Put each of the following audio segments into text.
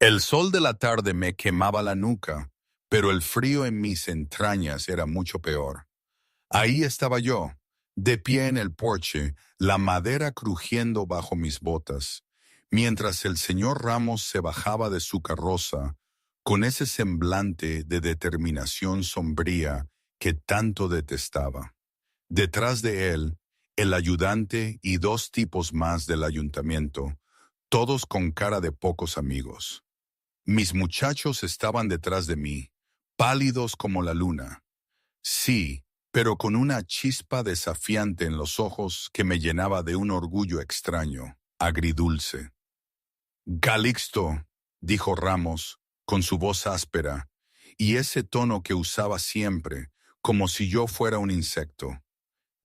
El sol de la tarde me quemaba la nuca, pero el frío en mis entrañas era mucho peor. Ahí estaba yo, de pie en el porche, la madera crujiendo bajo mis botas, mientras el señor Ramos se bajaba de su carroza, con ese semblante de determinación sombría que tanto detestaba. Detrás de él, el ayudante y dos tipos más del ayuntamiento, todos con cara de pocos amigos. Mis muchachos estaban detrás de mí, pálidos como la luna. Sí, pero con una chispa desafiante en los ojos que me llenaba de un orgullo extraño, agridulce. Calixto, dijo Ramos, con su voz áspera, y ese tono que usaba siempre, como si yo fuera un insecto.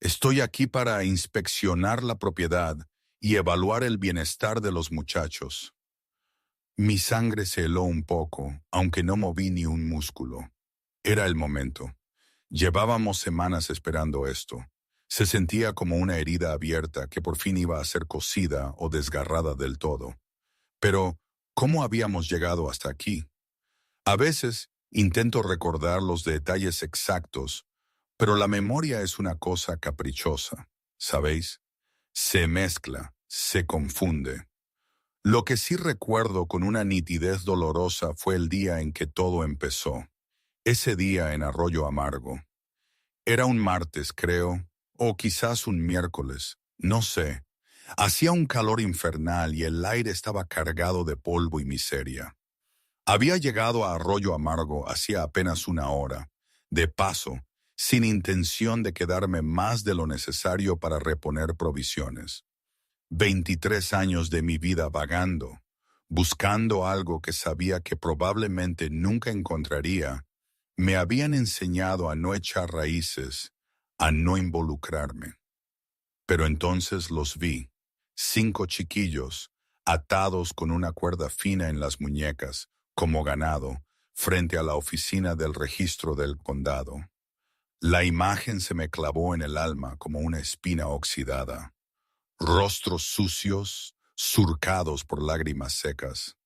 Estoy aquí para inspeccionar la propiedad y evaluar el bienestar de los muchachos. Mi sangre se heló un poco, aunque no moví ni un músculo. Era el momento. Llevábamos semanas esperando esto. Se sentía como una herida abierta que por fin iba a ser cosida o desgarrada del todo. Pero, ¿cómo habíamos llegado hasta aquí? A veces intento recordar los detalles exactos, pero la memoria es una cosa caprichosa, ¿sabéis? Se mezcla, se confunde. Lo que sí recuerdo con una nitidez dolorosa fue el día en que todo empezó. Ese día en Arroyo Amargo. Era un martes, creo, o quizás un miércoles, no sé. Hacía un calor infernal y el aire estaba cargado de polvo y miseria. Había llegado a Arroyo Amargo hacía apenas una hora, de paso, sin intención de quedarme más de lo necesario para reponer provisiones. 23 años de mi vida vagando, buscando algo que sabía que probablemente nunca encontraría, me habían enseñado a no echar raíces, a no involucrarme. Pero entonces los vi, 5 chiquillos, atados con una cuerda fina en las muñecas, como ganado, frente a la oficina del registro del condado. La imagen se me clavó en el alma como una espina oxidada. Rostros sucios, surcados por lágrimas secas.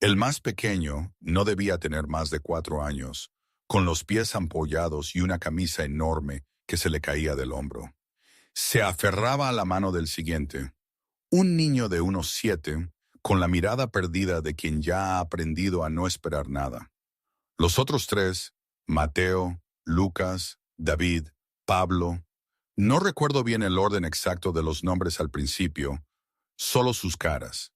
El más pequeño no debía tener más de 4 años, con los pies ampollados y una camisa enorme que se le caía del hombro. Se aferraba a la mano del siguiente, un niño de unos 7, con la mirada perdida de quien ya ha aprendido a no esperar nada. Los otros 3, Mateo, Lucas, David, Pablo, no recuerdo bien el orden exacto de los nombres al principio, solo sus caras.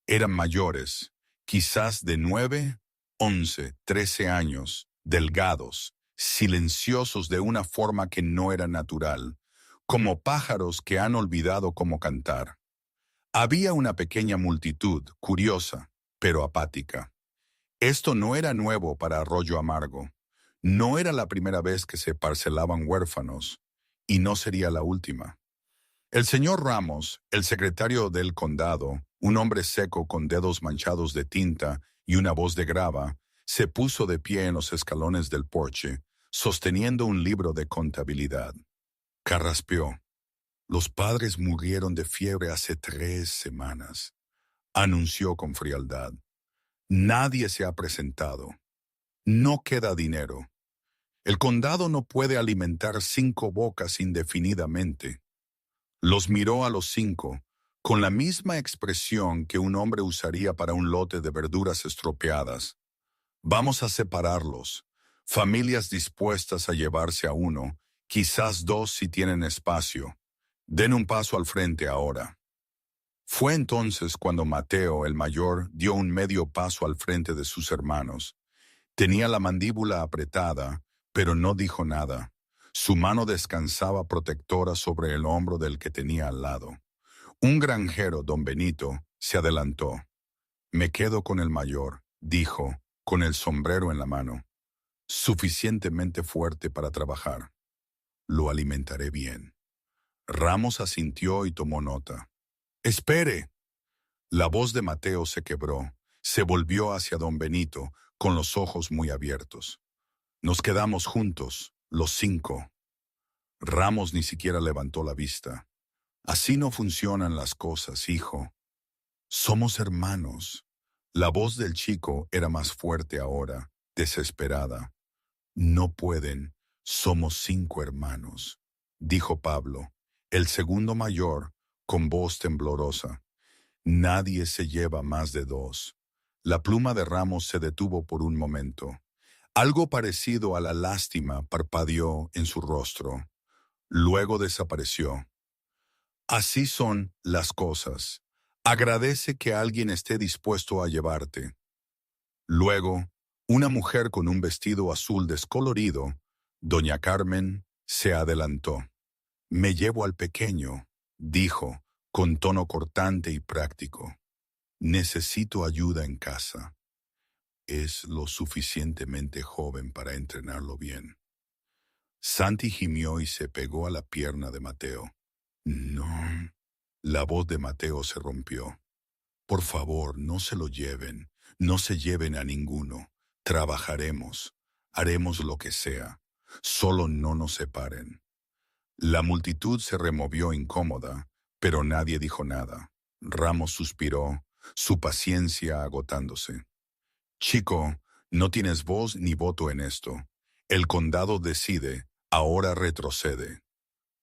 Eran mayores, quizás de 9, 11, 13 años, delgados, silenciosos de una forma que no era natural, como pájaros que han olvidado cómo cantar. Había una pequeña multitud, curiosa, pero apática. Esto no era nuevo para Arroyo Amargo. No era la primera vez que se parcelaban huérfanos, y no sería la última. El señor Ramos, el secretario del condado, un hombre seco con dedos manchados de tinta y una voz de grava, se puso de pie en los escalones del porche, sosteniendo un libro de contabilidad. Carraspeó. Los padres murieron de fiebre hace 3 semanas, anunció con frialdad. Nadie se ha presentado. No queda dinero. El condado no puede alimentar 5 bocas indefinidamente. Los miró a los 5, con la misma expresión que un hombre usaría para un lote de verduras estropeadas. Vamos a separarlos. Familias dispuestas a llevarse a uno, quizás 2 si tienen espacio. Den un paso al frente ahora. Fue entonces cuando Mateo, el mayor, dio un medio paso al frente de sus hermanos. Tenía la mandíbula apretada, pero no dijo nada. Su mano descansaba protectora sobre el hombro del que tenía al lado. Un granjero, don Benito, se adelantó. Me quedo con el mayor, dijo, con el sombrero en la mano. Suficientemente fuerte para trabajar. Lo alimentaré bien. Ramos asintió y tomó nota. ¡Espere! La voz de Mateo se quebró. Se volvió hacia don Benito, con los ojos muy abiertos. Nos quedamos juntos, los 5. Ramos ni siquiera levantó la vista. Así no funcionan las cosas, hijo. Somos hermanos. La voz del chico era más fuerte ahora, desesperada. No pueden, somos 5 hermanos, dijo Pablo, el segundo mayor, con voz temblorosa. Nadie se lleva más de 2. La pluma de Ramos se detuvo por un momento. Algo parecido a la lástima parpadeó en su rostro. Luego desapareció. Así son las cosas. Agradece que alguien esté dispuesto a llevarte. Luego, una mujer con un vestido azul descolorido, doña Carmen, se adelantó. Me llevo al pequeño, dijo, con tono cortante y práctico. Necesito ayuda en casa. Es lo suficientemente joven para entrenarlo bien. Santi gimió y se pegó a la pierna de Mateo. No. La voz de Mateo se rompió. Por favor, no se lo lleven. No se lleven a ninguno. Trabajaremos. Haremos lo que sea. Solo no nos separen. La multitud se removió incómoda, pero nadie dijo nada. Ramos suspiró, su paciencia agotándose. Chico, no tienes voz ni voto en esto. El condado decide, ahora retrocede.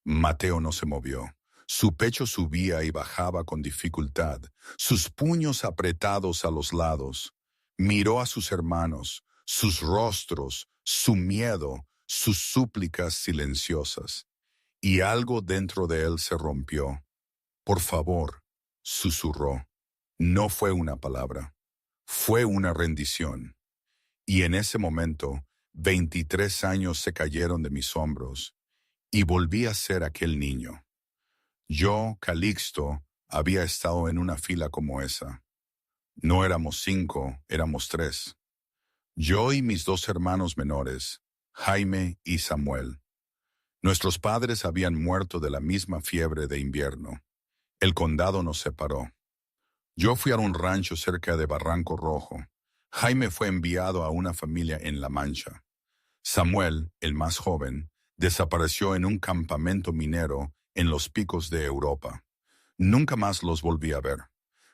Mateo no se movió. Su pecho subía y bajaba con dificultad, sus puños apretados a los lados. Miró a sus hermanos, sus rostros, su miedo, sus súplicas silenciosas. Y algo dentro de él se rompió. Por favor, susurró. No fue una palabra, fue una rendición. Y en ese momento, 23 años se cayeron de mis hombros, y volví a ser aquel niño. Yo, Calixto, había estado en una fila como esa. No éramos 5, éramos 3. Yo y mis 2 hermanos menores, Jaime y Samuel. Nuestros padres habían muerto de la misma fiebre de invierno. El condado nos separó. Yo fui a un rancho cerca de Barranco Rojo. Jaime fue enviado a una familia en La Mancha. Samuel, el más joven, desapareció en un campamento minero en los picos de Europa. Nunca más los volví a ver.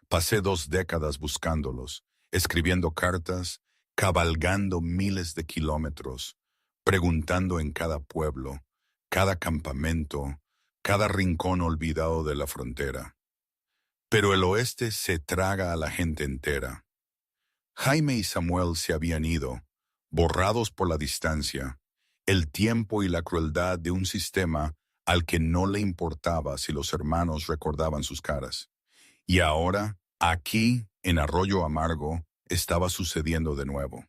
Pasé 2 décadas buscándolos, escribiendo cartas, cabalgando miles de kilómetros, preguntando en cada pueblo, cada campamento, cada rincón olvidado de la frontera. Pero el oeste se traga a la gente entera. Jaime y Samuel se habían ido, borrados por la distancia, el tiempo y la crueldad de un sistema al que no le importaba si los hermanos recordaban sus caras. Y ahora, aquí, en Arroyo Amargo, estaba sucediendo de nuevo.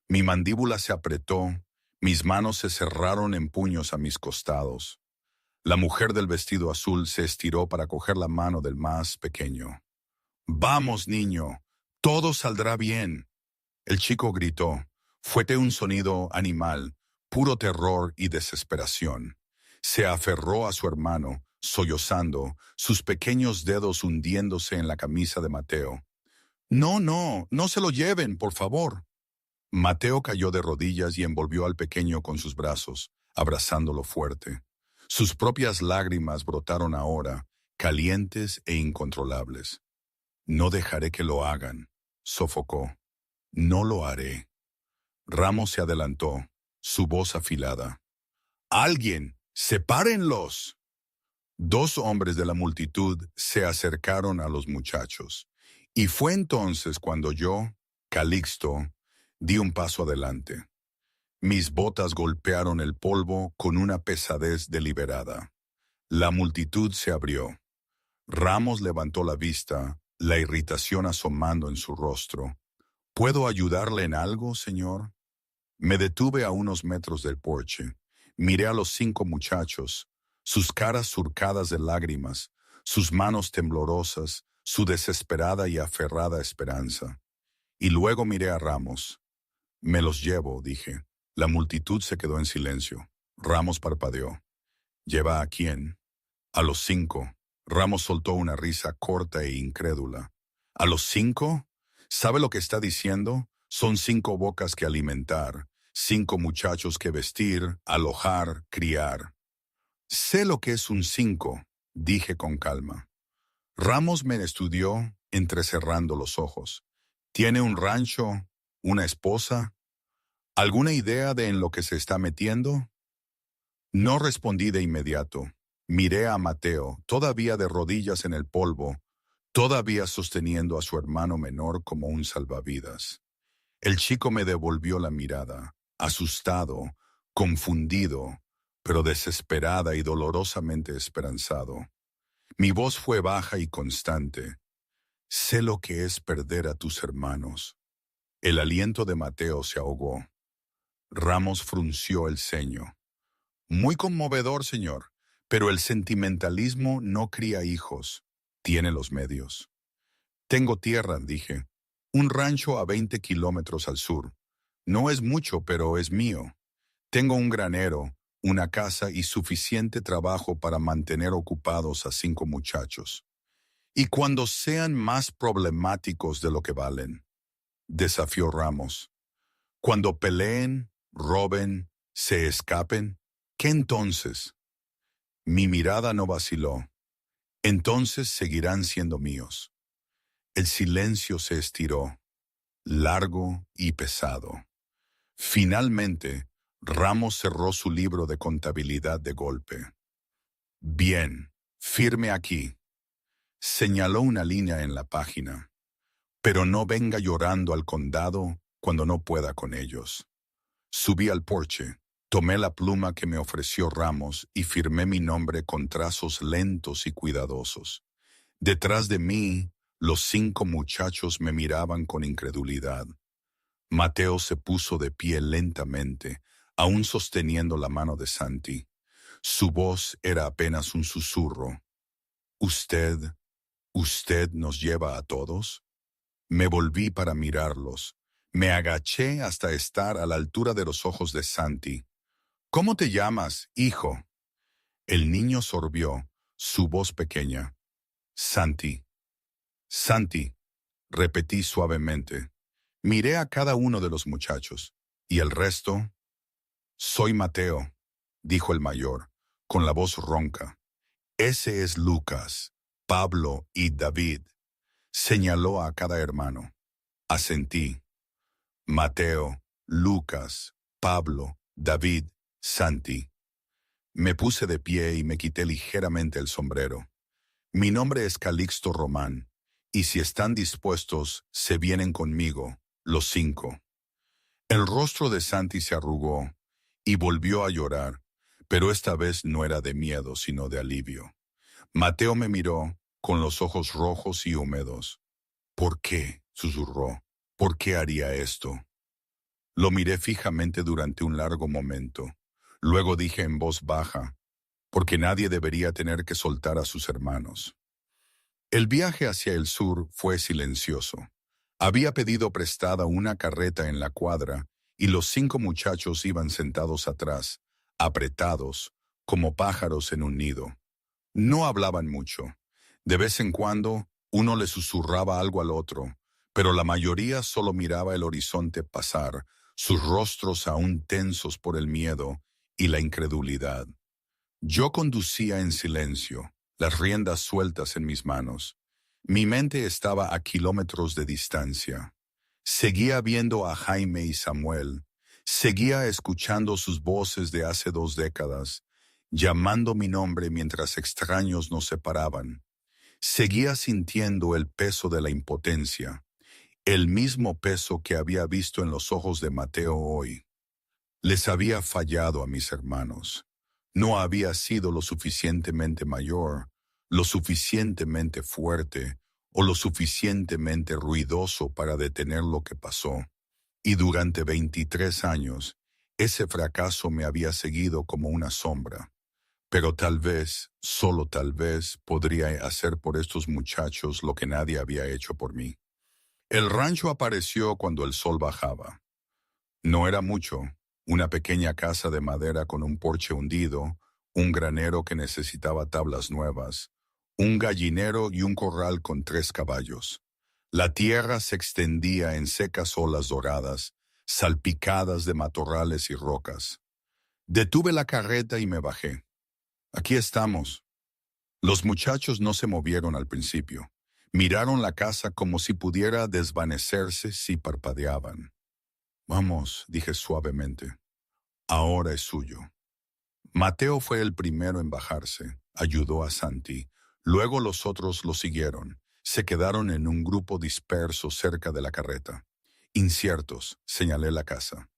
Mi mandíbula se apretó, mis manos se cerraron en puños a mis costados. La mujer del vestido azul se estiró para coger la mano del más pequeño. «Vamos, niño, todo saldrá bien». El chico gritó. Fue un sonido animal, puro terror y desesperación. Se aferró a su hermano, sollozando, sus pequeños dedos hundiéndose en la camisa de Mateo. «No, no, no se lo lleven, por favor». Mateo cayó de rodillas y envolvió al pequeño con sus brazos, abrazándolo fuerte. Sus propias lágrimas brotaron ahora, calientes e incontrolables. «No dejaré que lo hagan», sofocó. «No lo haré». Ramos se adelantó, su voz afilada. «¡Alguien! ¡Sepárenlos!». 2 hombres de la multitud se acercaron a los muchachos, y fue entonces cuando yo, Calixto, di un paso adelante. Mis botas golpearon el polvo con una pesadez deliberada. La multitud se abrió. Ramos levantó la vista, la irritación asomando en su rostro. «¿Puedo ayudarle en algo, señor?». Me detuve a unos metros del porche. Miré a los 5 muchachos, sus caras surcadas de lágrimas, sus manos temblorosas, su desesperada y aferrada esperanza. Y luego miré a Ramos. «Me los llevo», dije. La multitud se quedó en silencio. Ramos parpadeó. «¿Lleva a quién?». «A los 5». Ramos soltó una risa corta e incrédula. «¿A los 5? ¿Sabe lo que está diciendo? Son 5 bocas que alimentar, 5 muchachos que vestir, alojar, criar». «Sé lo que es un 5», dije con calma. Ramos me estudió entrecerrando los ojos. ¿Tiene un rancho? ¿Una esposa? ¿Alguna idea de en lo que se está metiendo? No respondí de inmediato. Miré a Mateo, todavía de rodillas en el polvo, todavía sosteniendo a su hermano menor como un salvavidas. El chico me devolvió la mirada, asustado, confundido, pero desesperada y dolorosamente esperanzado. Mi voz fue baja y constante. Sé lo que es perder a tus hermanos. El aliento de Mateo se ahogó. Ramos frunció el ceño. Muy conmovedor, señor, pero el sentimentalismo no cría hijos, tiene los medios. Tengo tierra, dije. Un rancho a 20 kilómetros al sur. No es mucho, pero es mío. Tengo un granero, una casa y suficiente trabajo para mantener ocupados a 5 muchachos. Y cuando sean más problemáticos de lo que valen, desafió Ramos. Cuando peleen, roben, se escapen, ¿qué entonces? Mi mirada no vaciló. Entonces seguirán siendo míos. El silencio se estiró, largo y pesado. Finalmente, Ramos cerró su libro de contabilidad de golpe. Bien, firme aquí. Señaló una línea en la página. Pero no venga llorando al condado cuando no pueda con ellos. Subí al porche, tomé la pluma que me ofreció Ramos y firmé mi nombre con trazos lentos y cuidadosos. Detrás de mí, los 5 muchachos me miraban con incredulidad. Mateo se puso de pie lentamente, aún sosteniendo la mano de Santi. Su voz era apenas un susurro. ¿Usted, usted nos lleva a todos? Me volví para mirarlos. Me agaché hasta estar a la altura de los ojos de Santi. ¿Cómo te llamas, hijo? El niño sorbió, su voz pequeña. Santi. Santi, repetí suavemente. Miré a cada uno de los muchachos. ¿Y el resto? Soy Mateo, dijo el mayor, con la voz ronca. Ese es Lucas, Pablo y David. Señaló a cada hermano. Asentí. Mateo, Lucas, Pablo, David, Santi. Me puse de pie y me quité ligeramente el sombrero. Mi nombre es Calixto Román, y si están dispuestos, se vienen conmigo, los 5. El rostro de Santi se arrugó y volvió a llorar, pero esta vez no era de miedo, sino de alivio. Mateo me miró con los ojos rojos y húmedos. ¿Por qué?, susurró. ¿Por qué haría esto? Lo miré fijamente durante un largo momento. Luego dije en voz baja, porque nadie debería tener que soltar a sus hermanos. El viaje hacia el sur fue silencioso. Había pedido prestada una carreta en la cuadra y los 5 muchachos iban sentados atrás, apretados, como pájaros en un nido. No hablaban mucho. De vez en cuando, uno le susurraba algo al otro, pero la mayoría solo miraba el horizonte pasar, sus rostros aún tensos por el miedo y la incredulidad. Yo conducía en silencio, las riendas sueltas en mis manos. Mi mente estaba a kilómetros de distancia. Seguía viendo a Jaime y Samuel. Seguía escuchando sus voces de hace 2 décadas, llamando mi nombre mientras extraños nos separaban. Seguía sintiendo el peso de la impotencia, el mismo peso que había visto en los ojos de Mateo hoy. Les había fallado a mis hermanos. No había sido lo suficientemente mayor, lo suficientemente fuerte o lo suficientemente ruidoso para detener lo que pasó. Y durante 23 años, ese fracaso me había seguido como una sombra. Pero tal vez, solo tal vez, podría hacer por estos muchachos lo que nadie había hecho por mí. El rancho apareció cuando el sol bajaba. No era mucho, una pequeña casa de madera con un porche hundido, un granero que necesitaba tablas nuevas, un gallinero y un corral con 3 caballos. La tierra se extendía en secas olas doradas, salpicadas de matorrales y rocas. Detuve la carreta y me bajé. Aquí estamos. Los muchachos no se movieron al principio. Miraron la casa como si pudiera desvanecerse si parpadeaban. Vamos, dije suavemente, ahora es suyo. Mateo fue el primero en bajarse, ayudó a Santi. Luego los otros lo siguieron. Se quedaron en un grupo disperso cerca de la carreta. Inciertos, señalé la casa.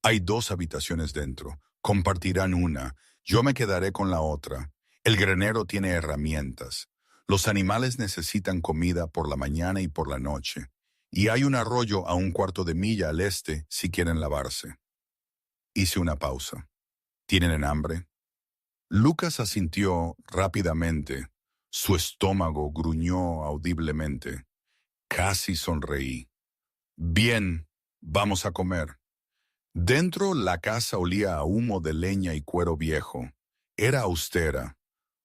Hay 2 habitaciones dentro. Compartirán una. Yo me quedaré con la otra. El granero tiene herramientas. Los animales necesitan comida por la mañana y por la noche. Y hay un arroyo a 1/4 de milla al este si quieren lavarse. Hice una pausa. ¿Tienen hambre? Lucas asintió rápidamente. Su estómago gruñó audiblemente. Casi sonreí. Bien, vamos a comer. Dentro la casa olía a humo de leña y cuero viejo. Era austera.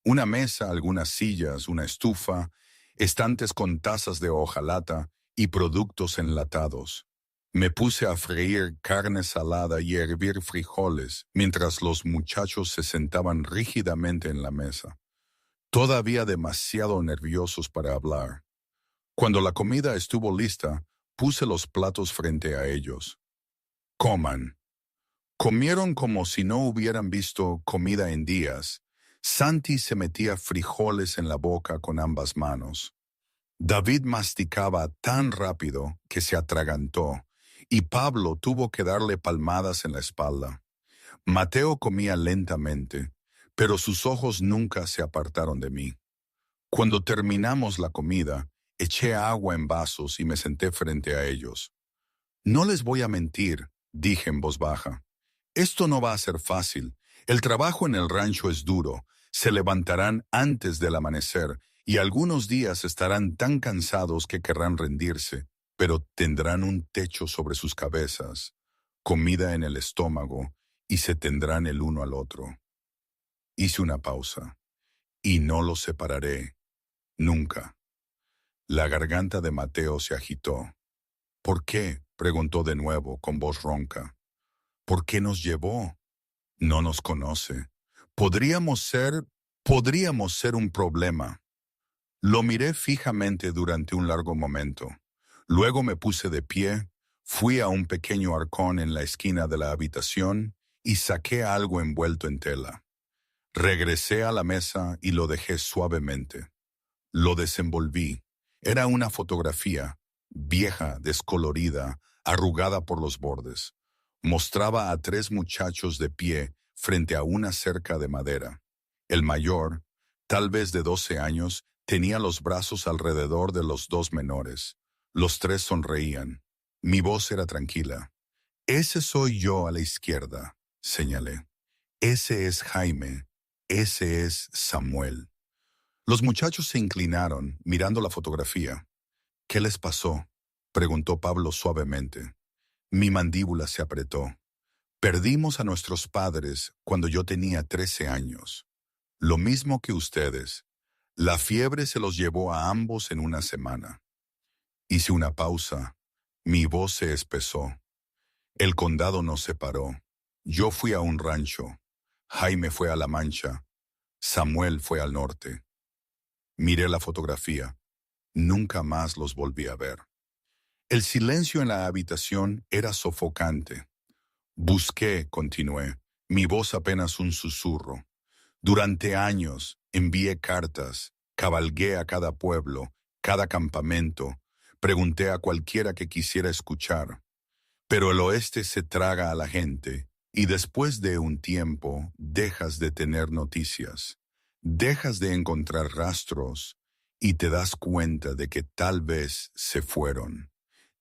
Una mesa, algunas sillas, una estufa, estantes con tazas de hojalata y productos enlatados. Me puse a freír carne salada y a hervir frijoles mientras los muchachos se sentaban rígidamente en la mesa, todavía demasiado nerviosos para hablar. Cuando la comida estuvo lista, puse los platos frente a ellos. Coman. Comieron como si no hubieran visto comida en días. Santi se metía frijoles en la boca con ambas manos. David masticaba tan rápido que se atragantó, y Pablo tuvo que darle palmadas en la espalda. Mateo comía lentamente, pero sus ojos nunca se apartaron de mí. Cuando terminamos la comida, eché agua en vasos y me senté frente a ellos. No les voy a mentir, dije en voz baja. Esto no va a ser fácil. El trabajo en el rancho es duro. Se levantarán antes del amanecer y algunos días estarán tan cansados que querrán rendirse, pero tendrán un techo sobre sus cabezas, comida en el estómago y se tendrán el uno al otro. Hice una pausa. Y no los separaré, nunca. La garganta de Mateo se agitó. ¿Por qué? Preguntó de nuevo con voz ronca. ¿Por qué nos llevó? No nos conoce. Podríamos ser un problema. Lo miré fijamente durante un largo momento. Luego me puse de pie, fui a un pequeño arcón en la esquina de la habitación y saqué algo envuelto en tela. Regresé a la mesa y lo dejé suavemente. Lo desenvolví. Era una fotografía, vieja, descolorida, arrugada por los bordes. Mostraba a 3 muchachos de pie frente a una cerca de madera. El mayor, tal vez de 12 años, tenía los brazos alrededor de los 2 menores. Los 3 sonreían. Mi voz era tranquila. Ese soy yo a la izquierda, señalé. Ese es Jaime. Ese es Samuel. Los muchachos se inclinaron, mirando la fotografía. ¿Qué les pasó?, preguntó Pablo suavemente. Mi mandíbula se apretó. Perdimos a nuestros padres cuando yo tenía 13 años. Lo mismo que ustedes. La fiebre se los llevó a ambos en una semana. Hice una pausa. Mi voz se espesó. El condado nos separó. Yo fui a un rancho. Jaime fue a La Mancha. Samuel fue al norte. Miré la fotografía. Nunca más los volví a ver. El silencio en la habitación era sofocante. Busqué, continué, mi voz apenas un susurro. Durante años envié cartas, cabalgué a cada pueblo, cada campamento, pregunté a cualquiera que quisiera escuchar. Pero el oeste se traga a la gente y después de un tiempo dejas de tener noticias, dejas de encontrar rastros y te das cuenta de que tal vez se fueron,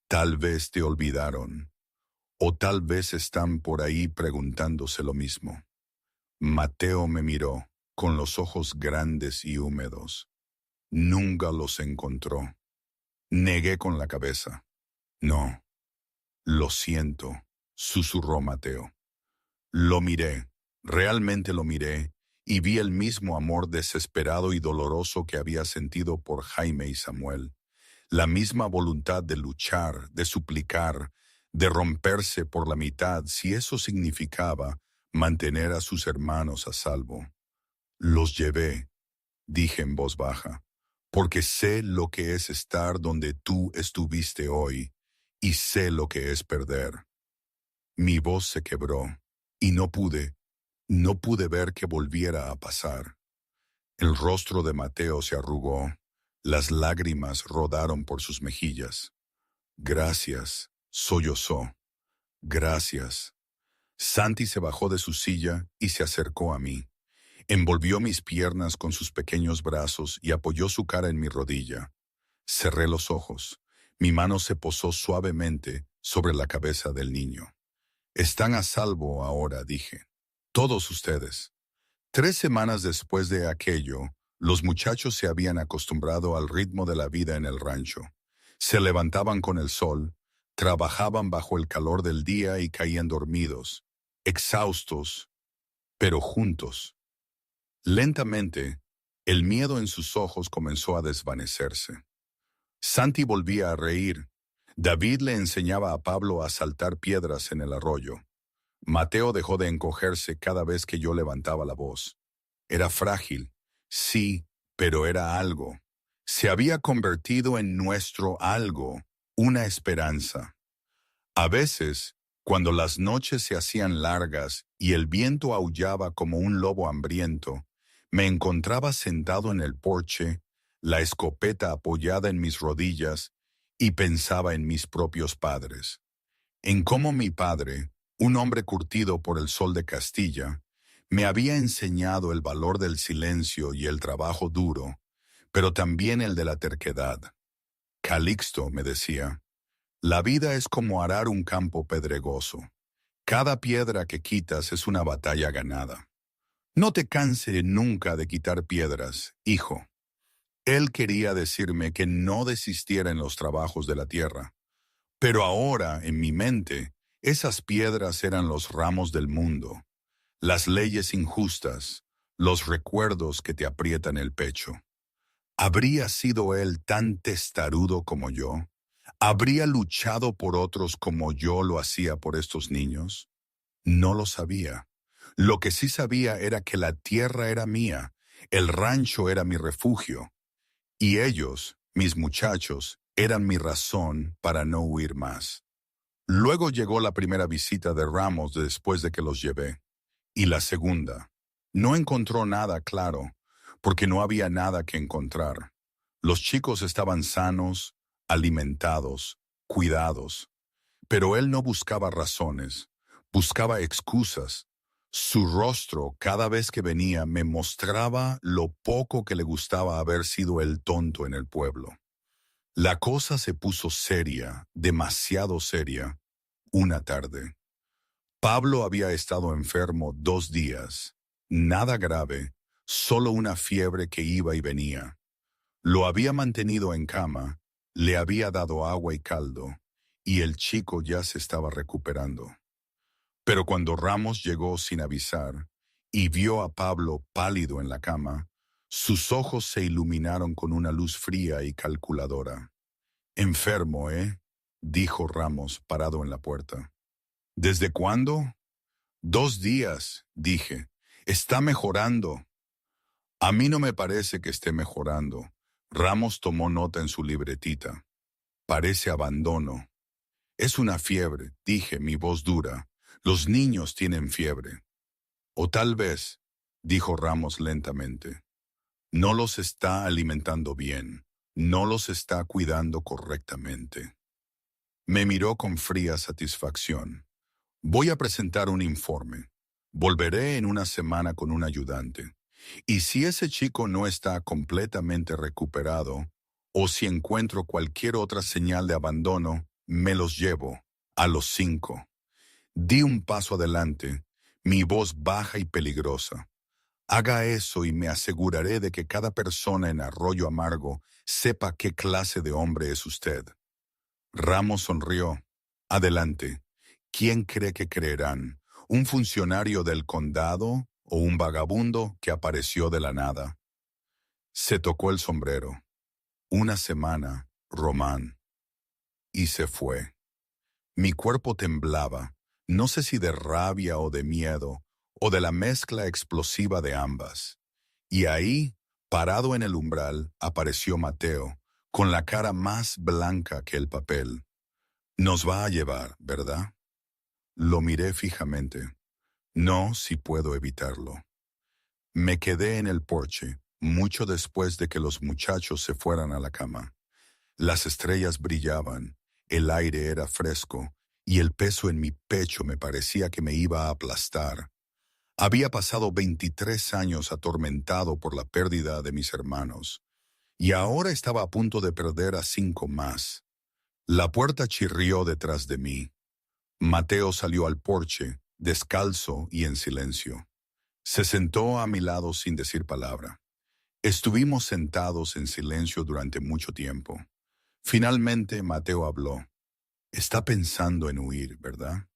tal vez te olvidaron. O tal vez están por ahí preguntándose lo mismo. Mateo me miró, con los ojos grandes y húmedos. Nunca los encontró. Negué con la cabeza. No, lo siento, susurró Mateo. Lo miré, realmente lo miré, y vi el mismo amor desesperado y doloroso que había sentido por Jaime y Samuel. La misma voluntad de luchar, de suplicar, de romperse por la mitad si eso significaba mantener a sus hermanos a salvo. Los llevé, dije en voz baja. porque sé lo que es estar donde tú estuviste hoy, y sé lo que es perder. Mi voz se quebró, y no pude ver que volviera a pasar. El rostro de Mateo se arrugó, las lágrimas rodaron por sus mejillas. Gracias, sollozó. Gracias. Santi se bajó de su silla y se acercó a mí. Envolvió mis piernas con sus pequeños brazos y apoyó su cara en mi rodilla. Cerré los ojos. Mi mano se posó suavemente sobre la cabeza del niño. Están a salvo ahora, dije. Todos ustedes. 3 semanas después de aquello, los muchachos se habían acostumbrado al ritmo de la vida en el rancho. Se levantaban con el sol, trabajaban bajo el calor del día y caían dormidos, exhaustos, pero juntos. Lentamente, el miedo en sus ojos comenzó a desvanecerse. Santi volvía a reír. David le enseñaba a Pablo a saltar piedras en el arroyo. Mateo dejó de encogerse cada vez que yo levantaba la voz. Era frágil, sí, pero era algo. Se había convertido en nuestro algo, una esperanza. A veces, cuando las noches se hacían largas y el viento aullaba como un lobo hambriento, me encontraba sentado en el porche, la escopeta apoyada en mis rodillas, y pensaba en mis propios padres, en cómo mi padre, un hombre curtido por el sol de Castilla, me había enseñado el valor del silencio y el trabajo duro, pero también el de la terquedad. Calixto me decía, la vida es como arar un campo pedregoso. Cada piedra que quitas es una batalla ganada. No te canse nunca de quitar piedras, hijo. Él quería decirme que no desistiera en los trabajos de la tierra. Pero ahora, en mi mente, esas piedras eran los ramos del mundo, las leyes injustas, los recuerdos que te aprietan el pecho. ¿Habría sido él tan testarudo como yo? ¿Habría luchado por otros como yo lo hacía por estos niños? No lo sabía. Lo que sí sabía era que la tierra era mía, el rancho era mi refugio, y ellos, mis muchachos, eran mi razón para no huir más. Luego llegó la primera visita de Ramos después de que los llevé, y la segunda. No encontró nada claro, porque no había nada que encontrar. Los chicos estaban sanos, alimentados, cuidados, pero él no buscaba razones, buscaba excusas. Su rostro, cada vez que venía, me mostraba lo poco que le gustaba haber sido el tonto en el pueblo. La cosa se puso seria, demasiado seria, una tarde. Pablo había estado enfermo 2 días. Nada grave, solo una fiebre que iba y venía. Lo había mantenido en cama, le había dado agua y caldo, y el chico ya se estaba recuperando. Pero cuando Ramos llegó sin avisar y vio a Pablo pálido en la cama, sus ojos se iluminaron con una luz fría y calculadora. Enfermo, ¿eh? Dijo Ramos parado en la puerta. ¿Desde cuándo? 2 días, dije. Está mejorando. A mí no me parece que esté mejorando. Ramos tomó nota en su libretita. Parece abandono. Es una fiebre, dije, mi voz dura. Los niños tienen fiebre. O tal vez, dijo Ramos lentamente, no los está alimentando bien, no los está cuidando correctamente. Me miró con fría satisfacción. Voy a presentar un informe. Volveré en una semana con un ayudante. Y si ese chico no está completamente recuperado, o si encuentro cualquier otra señal de abandono, me los llevo, a los 5. Di un paso adelante, mi voz baja y peligrosa. Haga eso y me aseguraré de que cada persona en Arroyo Amargo sepa qué clase de hombre es usted. Ramos sonrió. Adelante. ¿Quién cree que creerán? ¿Un funcionario del condado o un vagabundo que apareció de la nada? Se tocó el sombrero. Una semana, Román. Y se fue. Mi cuerpo temblaba, no sé si de rabia o de miedo, o de la mezcla explosiva de ambas. Y ahí, Parado en el umbral, apareció Mateo, con la cara más blanca que el papel. Nos va a llevar, ¿verdad? Lo miré fijamente. No, si puedo evitarlo. Me quedé en el porche, mucho después de que los muchachos se fueran a la cama. Las estrellas brillaban, el aire era fresco, y el peso en mi pecho me parecía que me iba a aplastar. Había pasado 23 años atormentado por la pérdida de mis hermanos, y ahora estaba a punto de perder a 5 más. La puerta chirrió detrás de mí. Mateo salió al porche, descalzo y en silencio. Se sentó a mi lado sin decir palabra. Estuvimos sentados en silencio durante mucho tiempo. Finalmente Mateo habló. Está pensando en huir, ¿verdad?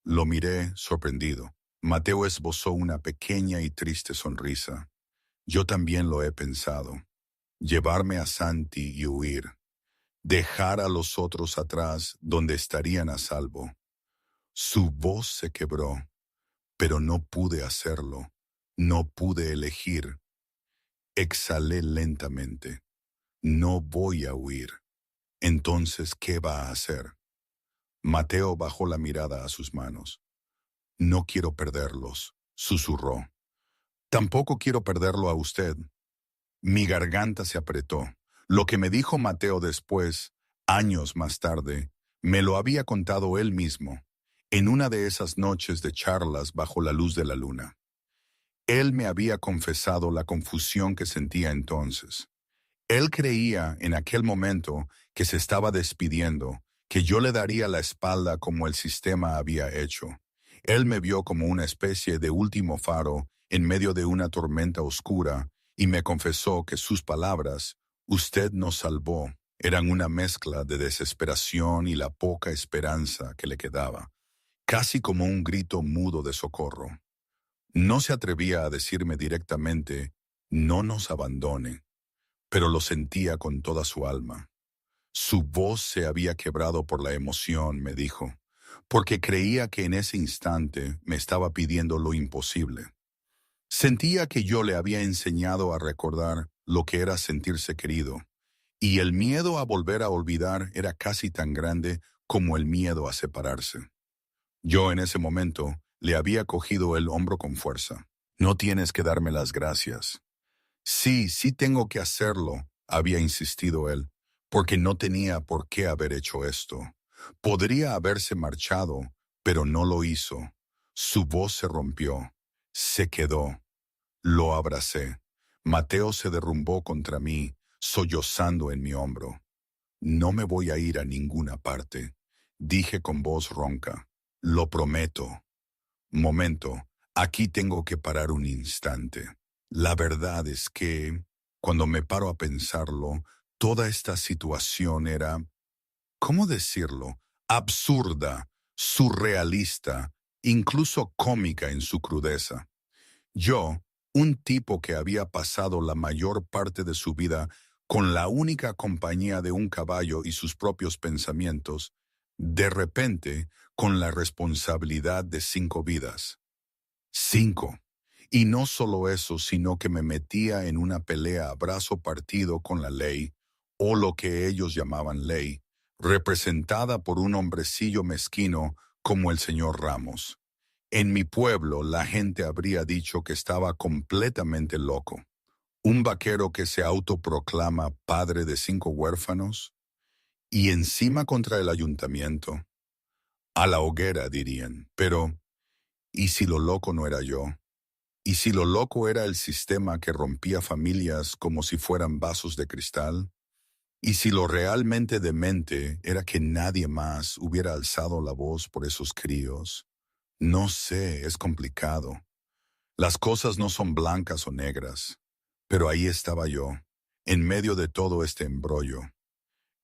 Lo miré, sorprendido. Mateo esbozó una pequeña y triste sonrisa. Yo también lo he pensado. Llevarme a Santi y huir. Dejar a los otros atrás donde estarían a salvo. Su voz se quebró, pero no pude hacerlo. No pude elegir. Exhalé lentamente. No voy a huir. Entonces, ¿qué va a hacer? Mateo bajó la mirada a sus manos. No quiero perderlos, susurró. Tampoco quiero perderlo a usted. Mi garganta se apretó. Lo que me dijo Mateo después, años más tarde, me lo había contado él mismo, en una de esas noches de charlas bajo la luz de la luna. Él me había confesado la confusión que sentía entonces. Él creía en aquel momento que se estaba despidiendo, que yo le daría la espalda como el sistema había hecho. Él me vio como una especie de último faro en medio de una tormenta oscura y me confesó que sus palabras, "Usted nos salvó", eran una mezcla de desesperación y la poca esperanza que le quedaba, casi como un grito mudo de socorro. No se atrevía a decirme directamente, "No nos abandone", pero lo sentía con toda su alma. Su voz se había quebrado por la emoción, me dijo, porque creía que en ese instante me estaba pidiendo lo imposible. Sentía que yo le había enseñado a recordar lo que era sentirse querido, y el miedo a volver a olvidar era casi tan grande como el miedo a separarse. Yo en ese momento le había cogido el hombro con fuerza. No tienes que darme las gracias. Sí, sí tengo que hacerlo, había insistido él, porque no tenía por qué haber hecho esto. Podría haberse marchado, pero no lo hizo. Su voz se rompió. Se quedó. Lo abracé. Mateo se derrumbó contra mí, sollozando en mi hombro. No me voy a ir a ninguna parte, dije con voz ronca. Lo prometo. Momento, aquí tengo que parar un instante. La verdad es que, cuando me paro a pensarlo, toda esta situación era, ¿cómo decirlo?, absurda, surrealista, incluso cómica en su crudeza. Yo, un tipo que había pasado la mayor parte de su vida con la única compañía de un caballo y sus propios pensamientos, de repente, con la responsabilidad de 5 vidas. 5. Y no solo eso, sino que me metía en una pelea a brazo partido con la ley, o lo que ellos llamaban ley, representada por un hombrecillo mezquino como el señor Ramos. En mi pueblo la gente habría dicho que estaba completamente loco. Un vaquero que se autoproclama padre de 5 huérfanos, y encima contra el ayuntamiento. A la hoguera, dirían, pero ¿y si lo loco no era yo? ¿Y si lo loco era el sistema que rompía familias como si fueran vasos de cristal? ¿Y si lo realmente demente era que nadie más hubiera alzado la voz por esos críos? No sé, es complicado. Las cosas no son blancas o negras, pero ahí estaba yo, en medio de todo este embrollo.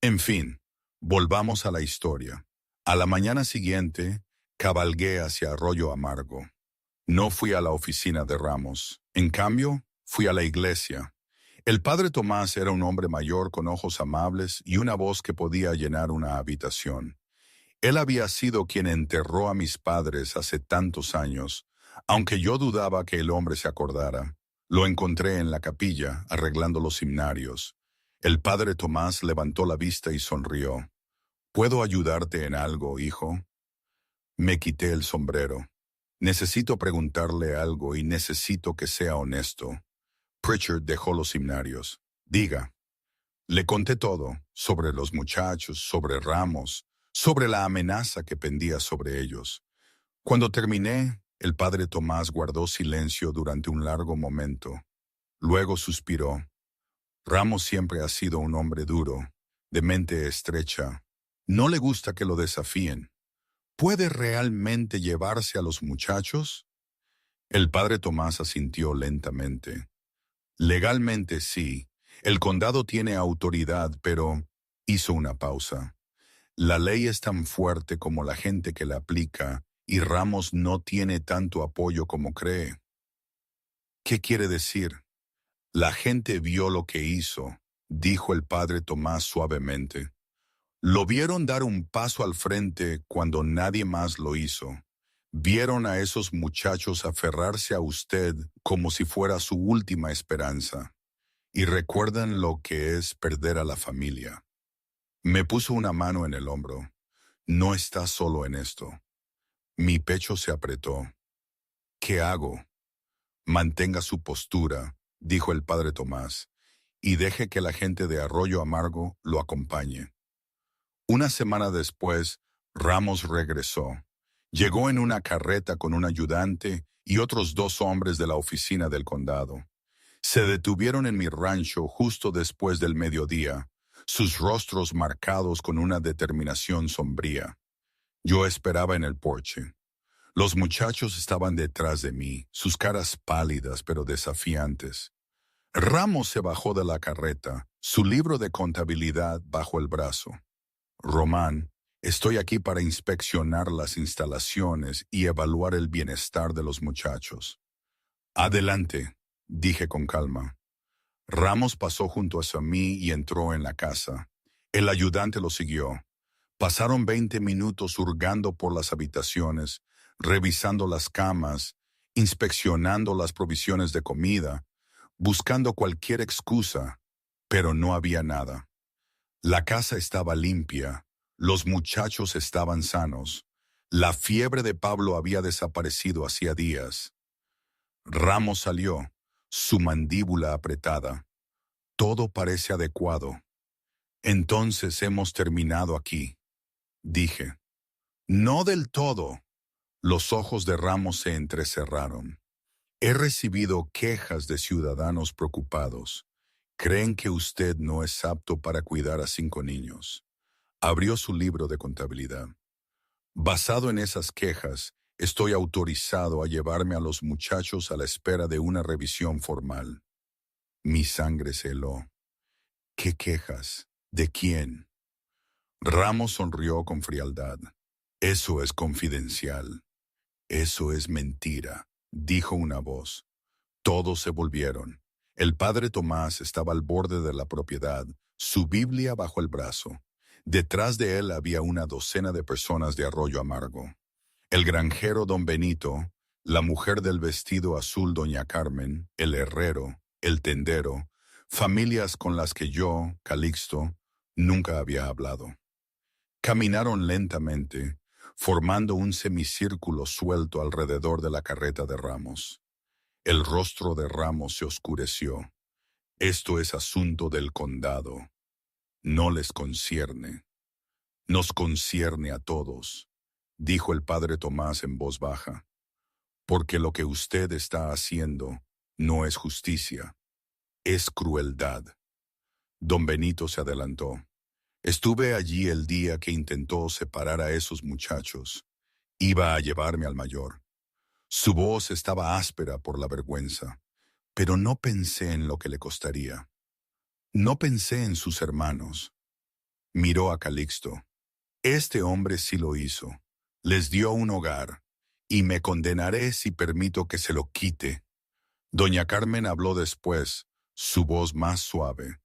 En fin, volvamos a la historia. A la mañana siguiente, cabalgué hacia Arroyo Amargo. No fui a la oficina de Ramos. En cambio, fui a la iglesia. El padre Tomás era un hombre mayor con ojos amables y una voz que podía llenar una habitación. Él había sido quien enterró a mis padres hace tantos años, aunque yo dudaba que el hombre se acordara. Lo encontré en la capilla, arreglando los himnarios. El padre Tomás levantó la vista y sonrió. ¿Puedo ayudarte en algo, hijo? Me quité el sombrero. Necesito preguntarle algo y necesito que sea honesto. Pritchard dejó los himnarios. Diga. Le conté todo, sobre los muchachos, sobre Ramos, sobre la amenaza que pendía sobre ellos. Cuando terminé, el padre Tomás guardó silencio durante un largo momento. Luego suspiró. Ramos siempre ha sido un hombre duro, de mente estrecha. No le gusta que lo desafíen. ¿Puede realmente llevarse a los muchachos? El padre Tomás asintió lentamente. Legalmente sí. El condado tiene autoridad, pero hizo una pausa. La ley es tan fuerte como la gente que la aplica, y Ramos no tiene tanto apoyo como cree. ¿Qué quiere decir? La gente vio lo que hizo, dijo el padre Tomás suavemente. Lo vieron dar un paso al frente cuando nadie más lo hizo. Vieron a esos muchachos aferrarse a usted como si fuera su última esperanza. Y recuerdan lo que es perder a la familia. Me puso una mano en el hombro. No está solo en esto. Mi pecho se apretó. ¿Qué hago? Mantenga su postura, dijo el padre Tomás, y deje que la gente de Arroyo Amargo lo acompañe. Una semana después, Ramos regresó. Llegó en una carreta con un ayudante y otros 2 hombres de la oficina del condado. Se detuvieron en mi rancho justo después del mediodía, sus rostros marcados con una determinación sombría. Yo esperaba en el porche. Los muchachos estaban detrás de mí, sus caras pálidas pero desafiantes. Ramos se bajó de la carreta, su libro de contabilidad bajo el brazo. Román, estoy aquí para inspeccionar las instalaciones y evaluar el bienestar de los muchachos. Adelante, dije con calma. Ramos pasó junto hacia mí y entró en la casa. El ayudante lo siguió. Pasaron 20 minutos hurgando por las habitaciones, revisando las camas, inspeccionando las provisiones de comida, buscando cualquier excusa, pero no había nada. La casa estaba limpia, los muchachos estaban sanos, la fiebre de Pablo había desaparecido hacía días. Ramos salió, su mandíbula apretada. Todo parece adecuado. Entonces hemos terminado aquí, dije. No del todo. Los ojos de Ramos se entrecerraron. He recibido quejas de ciudadanos preocupados. Creen que usted no es apto para cuidar a 5 niños. Abrió su libro de contabilidad. Basado en esas quejas, estoy autorizado a llevarme a los muchachos a la espera de una revisión formal. Mi sangre se heló. ¿Qué quejas? ¿De quién? Ramos sonrió con frialdad. Eso es confidencial. Eso es mentira, dijo una voz. Todos se volvieron. El padre Tomás estaba al borde de la propiedad, su Biblia bajo el brazo. Detrás de él había una docena de personas de Arroyo Amargo. El granjero don Benito, la mujer del vestido azul doña Carmen, el herrero, el tendero, familias con las que yo, Calixto, nunca había hablado. Caminaron lentamente, formando un semicírculo suelto alrededor de la carreta de Ramos. El rostro de Ramos se oscureció. Esto es asunto del condado. No les concierne. Nos concierne a todos, dijo el padre Tomás en voz baja, porque lo que usted está haciendo no es justicia, es crueldad. Don Benito se adelantó. Estuve allí el día que intentó separar a esos muchachos. Iba a llevarme al mayor. Su voz estaba áspera por la vergüenza, pero no pensé en lo que le costaría. No pensé en sus hermanos. Miró a Calixto. Este hombre sí lo hizo. Les dio un hogar, y me condenaré si permito que se lo quite. Doña Carmen habló después, su voz más suave.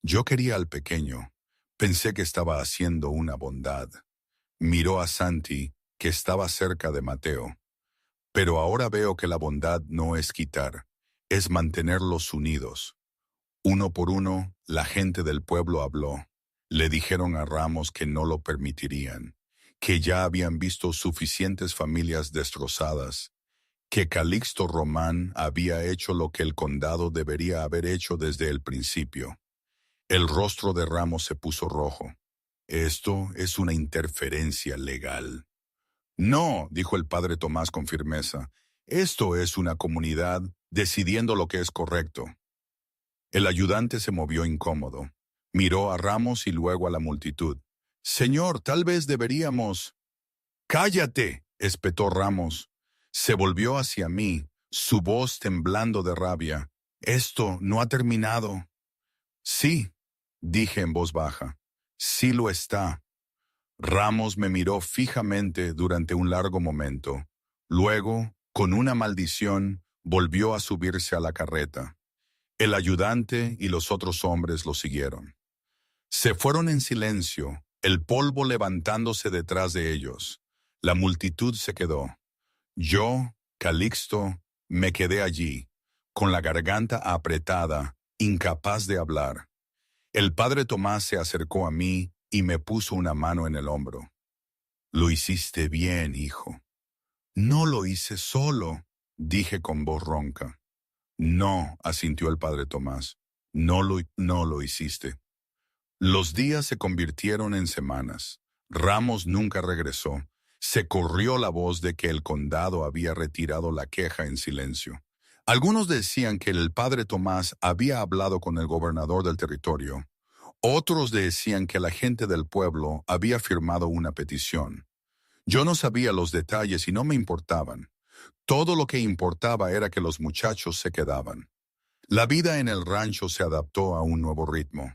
Yo quería al pequeño. Pensé que estaba haciendo una bondad. Miró a Santi, que estaba cerca de Mateo. Pero ahora veo que la bondad no es quitar, es mantenerlos unidos. Uno por uno, la gente del pueblo habló. Le dijeron a Ramos que no lo permitirían, que ya habían visto suficientes familias destrozadas, que Calixto Román había hecho lo que el condado debería haber hecho desde el principio. El rostro de Ramos se puso rojo. Esto es una interferencia legal. No, dijo el padre Tomás con firmeza. Esto es una comunidad decidiendo lo que es correcto. El ayudante se movió incómodo. Miró a Ramos y luego a la multitud. Señor, tal vez deberíamos... ¡Cállate!, espetó Ramos. Se volvió hacia mí, su voz temblando de rabia. Esto no ha terminado. Sí, dije en voz baja. Sí lo está. Ramos me miró fijamente durante un largo momento. Luego, con una maldición, volvió a subirse a la carreta. El ayudante y los otros hombres lo siguieron. Se fueron en silencio, el polvo levantándose detrás de ellos. La multitud se quedó. Yo, Calixto, me quedé allí, con la garganta apretada, incapaz de hablar. El padre Tomás se acercó a mí y me puso una mano en el hombro. Lo hiciste bien, hijo. No lo hice solo, dije con voz ronca. No, asintió el padre Tomás. No lo hiciste. Los días se convirtieron en semanas. Ramos nunca regresó. Se corrió la voz de que el condado había retirado la queja en silencio. Algunos decían que el padre Tomás había hablado con el gobernador del territorio. Otros decían que la gente del pueblo había firmado una petición. Yo no sabía los detalles y no me importaban. Todo lo que importaba era que los muchachos se quedaban. La vida en el rancho se adaptó a un nuevo ritmo.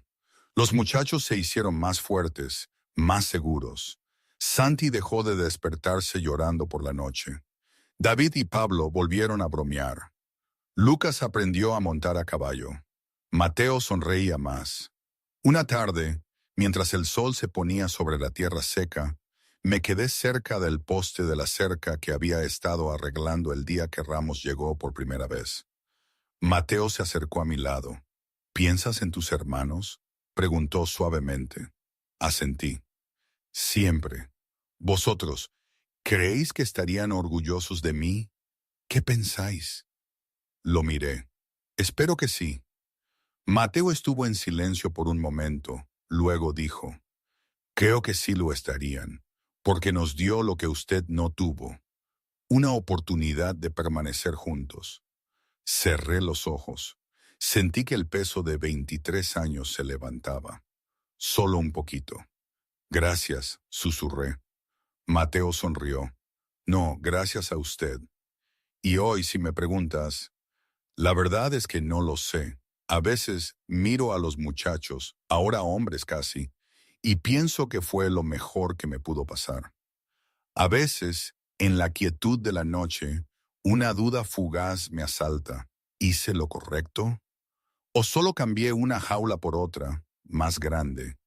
Los muchachos se hicieron más fuertes, más seguros. Santi dejó de despertarse llorando por la noche. David y Pablo volvieron a bromear. Lucas aprendió a montar a caballo. Mateo sonreía más. Una tarde, mientras el sol se ponía sobre la tierra seca, me quedé cerca del poste de la cerca que había estado arreglando el día que Ramos llegó por primera vez. Mateo se acercó a mi lado. ¿Piensas en tus hermanos?, preguntó suavemente. Asentí. Siempre. Vosotros, ¿creéis que estarían orgullosos de mí? ¿Qué pensáis? Lo miré. Espero que sí. Mateo estuvo en silencio por un momento. Luego dijo, creo que sí lo estarían, porque nos dio lo que usted no tuvo, una oportunidad de permanecer juntos. Cerré los ojos. Sentí que el peso de 23 años se levantaba. Solo un poquito. Gracias, susurré. Mateo sonrió. No, gracias a usted. Y hoy, si me preguntas, la verdad es que no lo sé. A veces miro a los muchachos, ahora hombres casi, y pienso que fue lo mejor que me pudo pasar. A veces, en la quietud de la noche, una duda fugaz me asalta. ¿Hice lo correcto? ¿O solo cambié una jaula por otra, más grande?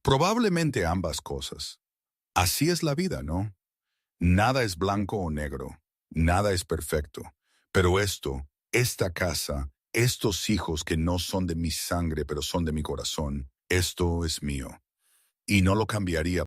Probablemente ambas cosas. Así es la vida, ¿no? Nada es blanco o negro, nada es perfecto. Pero esta casa, estos hijos que no son de mi sangre pero son de mi corazón, esto es mío. Y no lo cambiaría